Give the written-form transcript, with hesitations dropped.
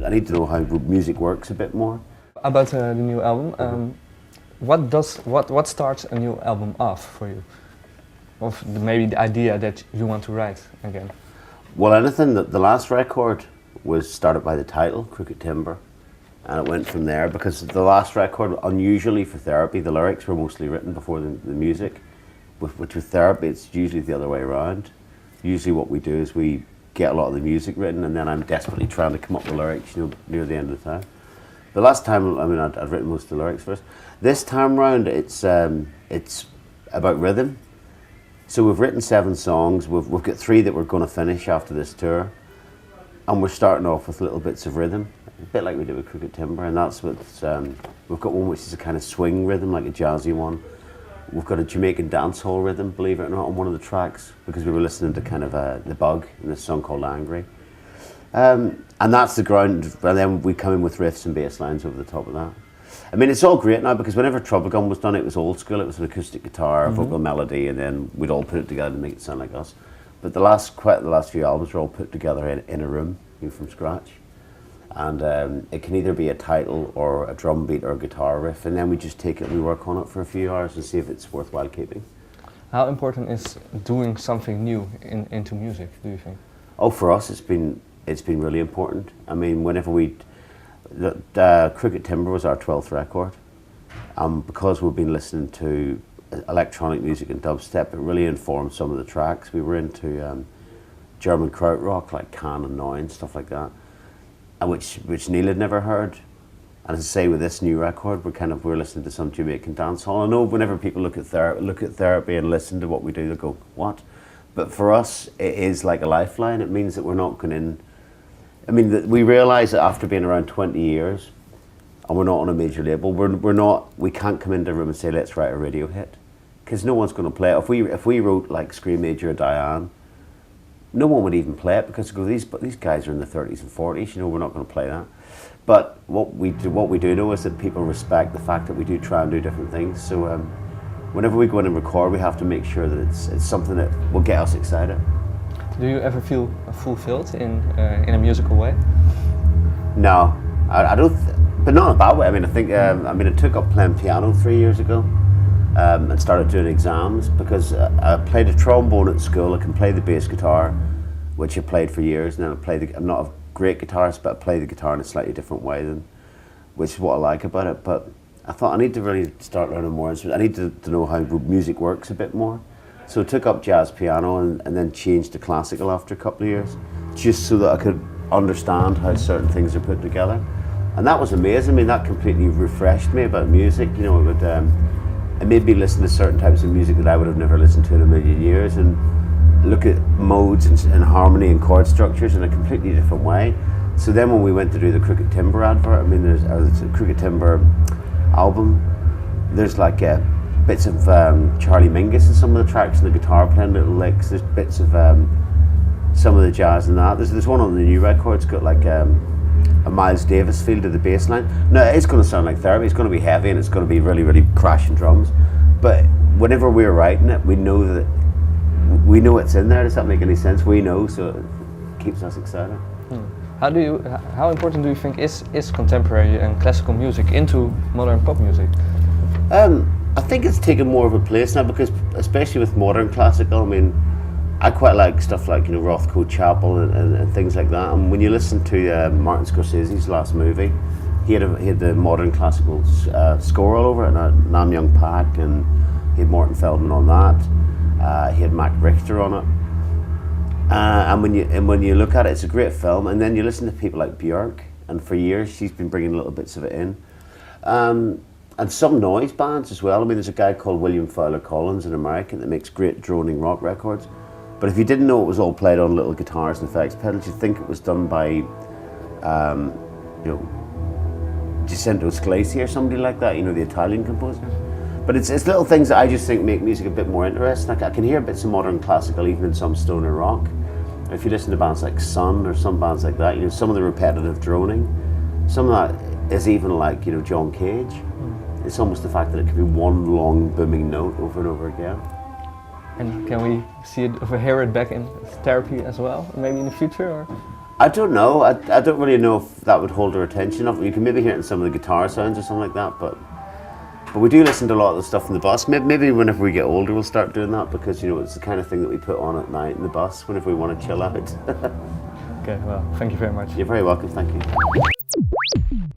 I need to know how music works a bit more. About the new album, what starts a new album off for you? Maybe the idea that you want to write again? Well, anything that the last record was started by the title, Crooked Timber, and it went from there because the last record, unusually for Therapy, the lyrics were mostly written before the music. Which with Therapy, it's usually the other way around. Usually what we do is we get a lot of the music written and then I'm desperately trying to come up with lyrics, near the end of the time. The last time, I'd written most of the lyrics first. This time round, it's about rhythm. So we've written 7 songs. We've got 3 that we're going to finish after this tour, and we're starting off with little bits of rhythm, a bit like we did with Crooked Timber. And that's what's we've got one which is a kind of swing rhythm, like a jazzy one. We've got a Jamaican dancehall rhythm, believe it or not, on one of the tracks because we were listening to kind of The Bug in this song called Angry. And that's the ground, and then we come in with riffs and bass lines over the top of that. I mean, it's all great now because whenever Trouble Gun was done, it was old school. It was an acoustic guitar, vocal melody, and then we'd all put it together to make it sound like us. But the last few albums were all put together in a room, from scratch. And it can either be a title or a drum beat or a guitar riff, and then we just take it and we work on it for a few hours and see if it's worthwhile keeping. How important is doing something new into music, do you think? Oh, for us, it's been really important. I mean, whenever Crooked Timber was our 12th record, because we've been listening to electronic music and dubstep, it really informed some of the tracks. We were into German krautrock like Can and Neu and stuff like that, and which Neil had never heard. And as I say, with this new record, we're listening to some Jamaican dancehall. I know whenever people look at Therapy and listen to what we do, they go, "What?" But for us, it is like a lifeline. It means that we're not going in. I mean, we realise that after being around 20 years, and we're not on a major label, we can't come into a room and say, let's write a radio hit, because no one's going to play it. If we wrote like Scream Major or Diane, no one would even play it because these guys are in the 30s and 40s. We're not going to play that. But what we do know is that people respect the fact that we do try and do different things. So whenever we go in and record, we have to make sure that it's something that will get us excited. Do you ever feel fulfilled in a musical way? No, I don't. But not in a bad way. I mean, I think. I took up playing piano 3 years ago, and started doing exams because I played a trombone at school. I can play the bass guitar, which I played for years. And then I'm not a great guitarist, but I play the guitar in a slightly different way which is what I like about it. But I thought I need to really start learning more instruments. I need to know how music works a bit more. So I took up jazz piano and then changed to classical after a couple of years, just so that I could understand how certain things are put together. And that was amazing. I mean, that completely refreshed me about music. It made me listen to certain types of music that I would have never listened to in a million years, and look at modes and harmony and chord structures in a completely different way. So then when we went to do the Crooked Timber advert, there's a Crooked Timber album, there's like bits of Charlie Mingus in some of the tracks and the guitar playing little licks. There's bits of some of the jazz and that. There's one on the new record. It's got like a Miles Davis feel to the bass line. No, it's going to sound like Therapy. It's going to be heavy and it's going to be really, really crashing drums. But whenever we're writing it, we know it's in there. Does that make any sense? We know, so it keeps us excited. How important do you think is contemporary and classical music into modern pop music? I think it's taken more of a place now because, especially with modern classical, I quite like stuff like Rothko Chapel and things like that. And when you listen to Martin Scorsese's last movie, he had the modern classical score all over it. Nam Young Pak, and he had Morton Feldman on that. He had Mac Richter on it. And when you look at it, it's a great film. And then you listen to people like Björk, and for years she's been bringing little bits of it in. And some noise bands as well. There's a guy called William Fowler Collins, an American, that makes great droning rock records. But if you didn't know it was all played on little guitars and effects pedals, you'd think it was done by, Giacinto Scalesi or somebody like that, the Italian composer. But it's little things that I just think make music a bit more interesting. I can hear bits of modern classical even in some stoner rock. If you listen to bands like Sun or some bands like that, some of the repetitive droning, some of that is even like, John Cage. It's almost the fact that it can be one long booming note over and over again. And can we hear it back in Therapy as well, maybe in the future? Or? I don't know. I don't really know if that would hold our attention. You can maybe hear it in some of the guitar sounds or something like that, but we do listen to a lot of the stuff in the bus. Maybe whenever we get older, we'll start doing that because it's the kind of thing that we put on at night in the bus whenever we want to chill out. Okay, well, thank you very much. You're very welcome. Thank you.